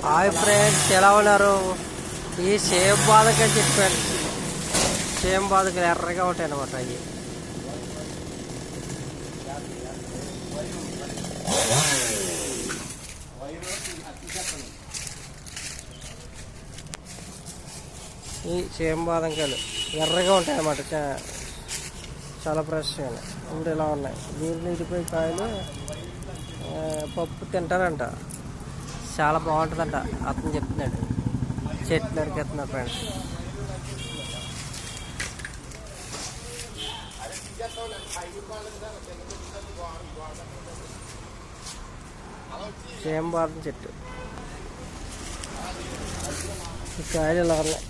Hi friends, ఎలా ఉన్నారు? ఈ సేమ్ బాధకని చెప్పాను. సేమ్ బాధకులు ఎర్రగా ఉంటాయి అన్నమాట. అవి ఈ సేమ్ బాదంకాయలు ఎర్రగా ఉంటాయి అన్నమాట. చాలా ఫ్రెష్గా ఇప్పుడు ఇలా ఉన్నాయి. నీళ్ళు ఇడిపోయి కాయలు పప్పు తింటారంట. చాలా బాగుంటుందంట. అతను చెప్తున్నాడు. చెట్లు నరికేస్తున్నారు ఫ్రెండ్స్. సేమ్ బాదం చెట్టు. ఈ కాయలు ఇలా ఉన్నాయి.